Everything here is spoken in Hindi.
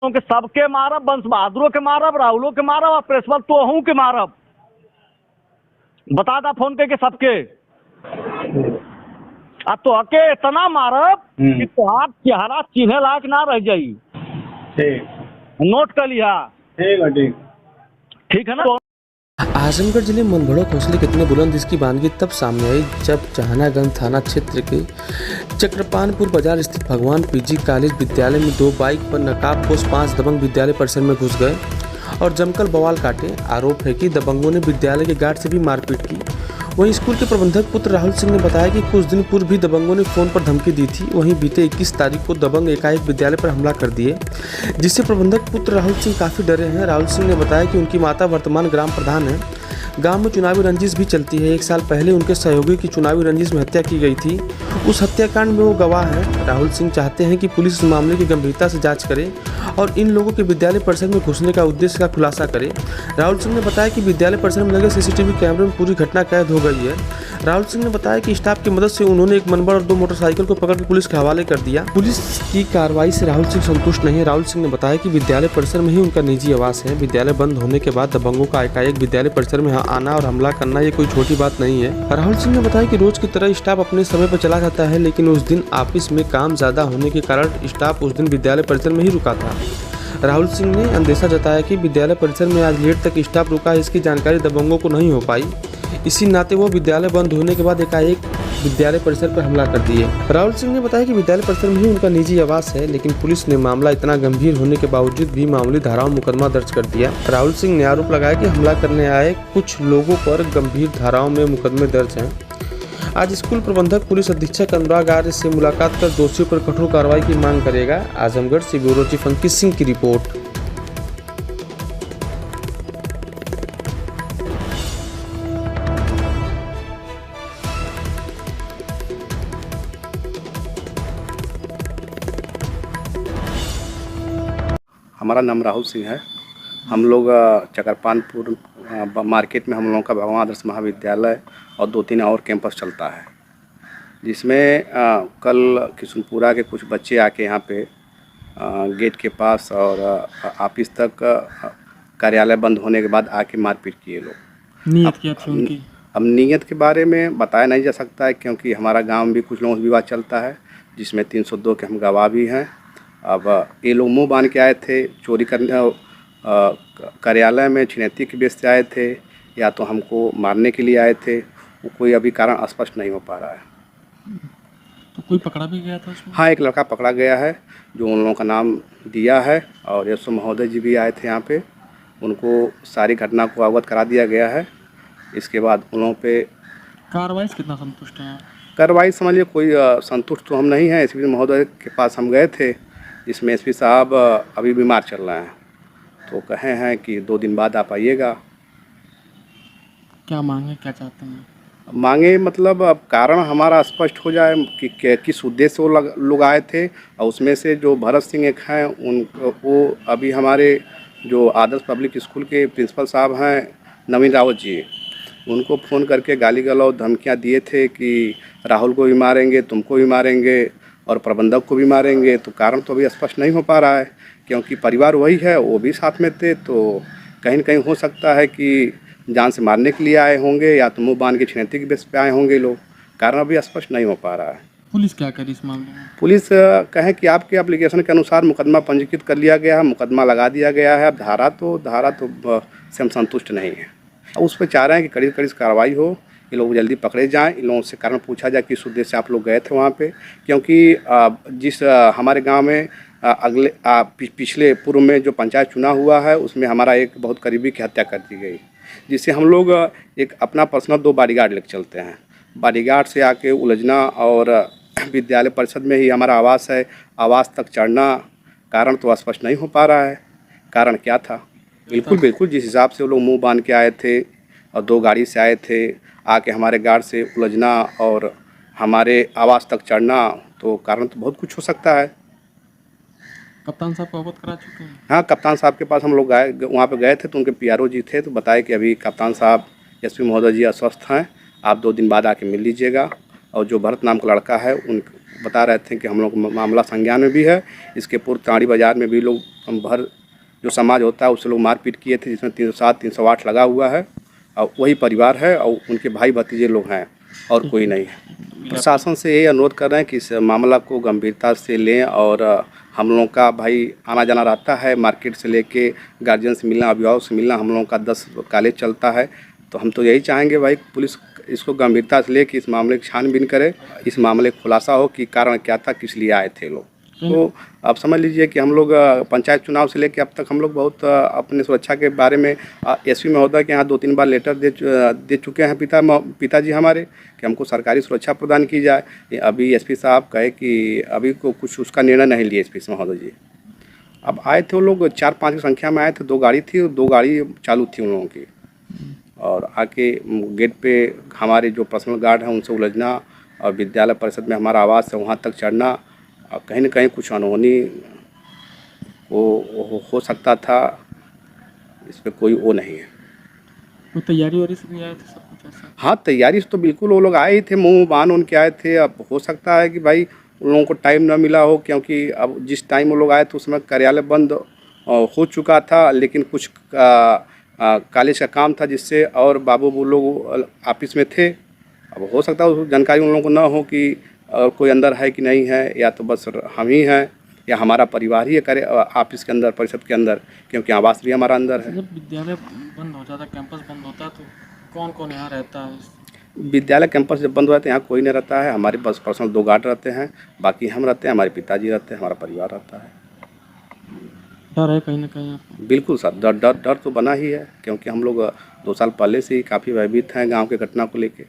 के सबके मारब, वंश बहादुरों के मारब, राहुलों के मारब और प्रिंसिपल तो हूँ के मारब। बता दा फोन पे के सबके। अब तो हके इतना मारब कि तुहार चेहरा चिन्हे लायक ना रह जाई। ठीक, नोट कर लिया। ठीक है, ठीक। ठीक है ना। आजमगढ़ जिले में मनगढ़ों के हौसले कितने बुलंद, इसकी वानगी तब सामने आई जब जहानागंज थाना क्षेत्र के चक्रपानपुर बाजार स्थित भगवान पीजी कॉलेज विद्यालय में 2 बाइक पर नकाबपोश 5 दबंग विद्यालय परिसर में घुस गए और जमकर बवाल काटे। आरोप है कि दबंगों ने विद्यालय के गार्ड से भी मारपीट की। वहीं स्कूल के प्रबंधक पुत्र राहुल सिंह ने बताया कि कुछ दिन पूर्व भी दबंगों ने फ़ोन पर धमकी दी थी। वहीं बीते 21 तारीख को दबंग एकाएक विद्यालय पर हमला कर दिए, जिससे प्रबंधक पुत्र राहुल सिंह काफ़ी डरे हैं। राहुल सिंह ने बताया कि उनकी माता वर्तमान ग्राम प्रधान है। गांव में चुनावी रंजिश भी चलती है। 1 साल पहले उनके सहयोगी की चुनावी रंजिश में हत्या की गई थी। उस हत्याकांड में वो गवाह है। राहुल सिंह चाहते हैं कि पुलिस इस मामले की गंभीरता से जांच करे और इन लोगों के विद्यालय परिसर में घुसने का उद्देश्य का खुलासा करे। राहुल सिंह ने बताया कि विद्यालय परिसर में लगे सीसीटीवी कैमरे में पूरी घटना कैद हो गई है। राहुल सिंह ने बताया कि स्टाफ की मदद से उन्होंने एक मनबर और 2 मोटरसाइकिल को पकड़ कर पुलिस के हवाले कर दिया। पुलिस की कार्रवाई से राहुल सिंह संतुष्ट नहीं है। राहुल सिंह ने बताया कि विद्यालय परिसर में ही उनका निजी आवास है। विद्यालय बंद होने के बाद दबंगों का एकाएक विद्यालय परिसर में आना और हमला करना ये कोई छोटी बात नहीं है। राहुल सिंह ने बताया कि रोज की तरह स्टाफ अपने समय पर चला जाता है, लेकिन उस दिन ऑफिस में काम ज्यादा होने के कारण स्टाफ उस दिन विद्यालय परिसर में ही रुका था। राहुल सिंह ने अंदेशा जताया कि विद्यालय परिसर में आज लेट तक स्टाफ रुका, इसकी जानकारी दबंगों को नहीं हो पाई। इसी नाते वो विद्यालय बंद होने के बाद एकाएक विद्यालय परिसर पर हमला कर दिए। राहुल सिंह ने बताया कि विद्यालय परिसर में ही उनका निजी आवास है, लेकिन पुलिस ने मामला इतना गंभीर होने के बावजूद भी मामूली धाराओं में मुकदमा दर्ज कर दिया। राहुल सिंह ने आरोप लगाया कि हमला करने आए कुछ लोगों पर गंभीर धाराओं में मुकदमे दर्ज हैं। आज स्कूल प्रबंधक पुलिस अधीक्षक अनुराग आर्य से मुलाकात कर दोषियों पर कठोर कार्रवाई की मांग करेगा। आजमगढ़ से ब्यूरो चीफ अंकित सिंह की रिपोर्ट। हमारा नाम राहुल सिंह है। हम लोग चक्रपानपुर मार्केट में हम लोगों का भगवान आदर्श महाविद्यालय और 2-3 और कैंपस चलता है, जिसमें कल किशनपुरा के कुछ बच्चे आके यहाँ पे गेट के पास और ऑफिस तक कार्यालय बंद होने के बाद आके मारपीट किए लोग। नियत क्या थी उनकी? अब नियत के बारे में बताया नहीं जा सकता है, क्योंकि हमारा गांव में भी कुछ लोगों से विवाद चलता है, जिसमें 302 के हम गवाह भी हैं। अब ये लोग मुंह बांध के आए थे, चोरी करने कार्यालय में छिनैती के बेस से आए थे या तो हमको मारने के लिए आए थे, वो कोई अभी कारण स्पष्ट नहीं हो पा रहा है। तो कोई पकड़ा भी गया था उसमें? हाँ, एक लड़का पकड़ा गया है जो उन लोगों का नाम दिया है, और यशो महोदय जी भी आए थे यहाँ पे, उनको सारी घटना को अवगत करा दिया गया है। इसके बाद उन लोगों पे कार्रवाई से कितना संतुष्ट हैं? कार्रवाई समझिए कोई संतुष्ट तो हम नहीं हैं। एसपी महोदय के पास हम गए थे, जिसमें एसपी साहब अभी बीमार चल रहे हैं, तो कहे हैं कि 2 दिन बाद आप आइएगा। क्या मांगे, क्या चाहते हैं? मांगे मतलब अब कारण हमारा स्पष्ट हो जाए कि किस उद्देश्य से वो लोग आए थे, और उसमें से जो भरत सिंह एक हैं वो अभी हमारे जो आदर्श पब्लिक स्कूल के प्रिंसिपल साहब हैं नवीन रावत जी, उनको फ़ोन करके गाली गलौज धमकियाँ दिए थे कि राहुल को भी मारेंगे, तुमको भी मारेंगे और प्रबंधक को भी मारेंगे। तो कारण तो अभी स्पष्ट नहीं हो पा रहा है, क्योंकि परिवार वही है, वो भी साथ में थे, तो कहीं न कहीं हो सकता है कि जान से मारने के लिए आए होंगे या तो मुँह बांध के छिनैती के बेस पे आए होंगे लोग। कारण अभी स्पष्ट नहीं हो पा रहा है। पुलिस क्या करी इस मामले में? पुलिस कहे कि आपके एप्लीकेशन के अनुसार मुकदमा पंजीकृत कर लिया गया है, मुकदमा लगा दिया गया है। अब धारा तो से हम संतुष्ट नहीं है। अब उस पर चाह रहे हैं कि कड़ी कार्रवाई हो, ये लोग जल्दी पकड़े जाएं, इन लोगों से कारण पूछा जाए किस उद्देश्य से आप लोग गए थे वहाँ पे। क्योंकि जिस हमारे गांव में पिछले पूर्व में जो पंचायत चुनाव हुआ है, उसमें हमारा एक बहुत करीबी की हत्या कर दी गई, जिससे हम लोग एक अपना पर्सनल 2 बॉडीगार्ड लेकर चलते हैं। बॉडीगार्ड से आके उलझना और विद्यालय परिषद में ही हमारा आवास है, आवास तक चढ़ना, कारण तो स्पष्ट नहीं हो पा रहा है। कारण क्या था? बिल्कुल जिस हिसाब से वो लोग मुँह बांध के आए थे और 2 गाड़ी से आए थे, आके हमारे गार्ड से उलझना और हमारे आवास तक चढ़ना, तो कारण तो बहुत कुछ हो सकता है। कप्तान साहब को अवगत करा चुके हैं? हाँ, कप्तान साहब के पास हम लोग वहाँ पे गए थे, तो उनके पीआरओ जी थे, तो बताए कि अभी कप्तान साहब एसपी महोदय जी अस्वस्थ हैं, आप 2 दिन बाद आके मिल लीजिएगा। और जो भरत नाम का लड़का है बता रहे थे कि हम लोग मामला संज्ञान में भी है। इसके पूर्व ताड़ी बाज़ार में भी लोग हम भर जो समाज होता है उससे लोग मारपीट किए थे, जिसमें 307 308 लगा हुआ है और वही परिवार है और उनके भाई भतीजे लोग हैं और कोई नहीं है। प्रशासन से ये अनुरोध कर रहे हैं कि इस मामला को गंभीरता से लें और हम लोगों का भाई आना जाना रहता है, मार्केट से लेके गार्जियन से मिलना, अभिभावक से मिलना, हम लोगों का 10 कॉलेज चलता है। तो हम तो यही चाहेंगे भाई पुलिस इसको गंभीरता से ले कि इस मामले की छानबीन करे, इस मामले का खुलासा हो कि कारण क्या था, किस लिए आए थे लोग। तो आप समझ लीजिए कि हम लोग पंचायत चुनाव से लेकर अब तक हम लोग बहुत अपने सुरक्षा के बारे में एसपी महोदय के यहाँ 2-3 बार लेटर दे चुके हैं पिताजी हमारे कि हमको सरकारी सुरक्षा प्रदान की जाए। अभी एसपी साहब कहे कि अभी को कुछ उसका निर्णय नहीं लिए एसपी महोदय जी। अब आए थे वो लोग 4-5 की संख्या में आए थे, 2 गाड़ी थी, 2 गाड़ी चालू थी उन लोगों की और आके गेट पे हमारे जो पर्सनल गार्ड हैं उनसे उलझना और विद्यालय परिषद में हमारा आवास है वहाँ तक चढ़ना, कहीं न कहीं कुछ अनहोनी हो सकता था, इस पर कोई वो नहीं है। कोई तैयारी वारी से नहीं आए थे सब कुछ ऐसा? हाँ, तैयारी से तो बिल्कुल वो लोग आए ही थे, मुँह बांध उनके आए थे। अब हो सकता है कि भाई उन लोगों को टाइम ना मिला हो, क्योंकि अब जिस टाइम वो लोग आए थे उस समय कार्यालय बंद हो चुका था, लेकिन कुछ कॉलेज का काम था जिससे और बाबू वो लोग ऑफिस में थे। अब हो सकता है उस जानकारी उन लोगों को ना हो कि कोई अंदर है कि नहीं है, या तो बस हम ही हैं या हमारा परिवार ही करे ऑफिस के अंदर, परिषद के अंदर, क्योंकि आवास भी हमारा अंदर है। जब विद्यालय बंद हो जाता है, कैंपस बंद होता है, तो कौन कौन यहाँ रहता है? विद्यालय कैंपस जब बंद हो जाते हैं यहाँ कोई नहीं रहता है, हमारे पास पर्सनल 2 गार्ड रहते हैं, बाकी हम रहते हैं, हमारे पिताजी रहते हैं, हमारा परिवार रहता है। डर है कहीं ना कहीं आपको? बिल्कुल सर, डर तो बना ही है, क्योंकि हम लोग 2 साल पहले से ही काफ़ी भयभीत हैं गांव के घटना को लेके।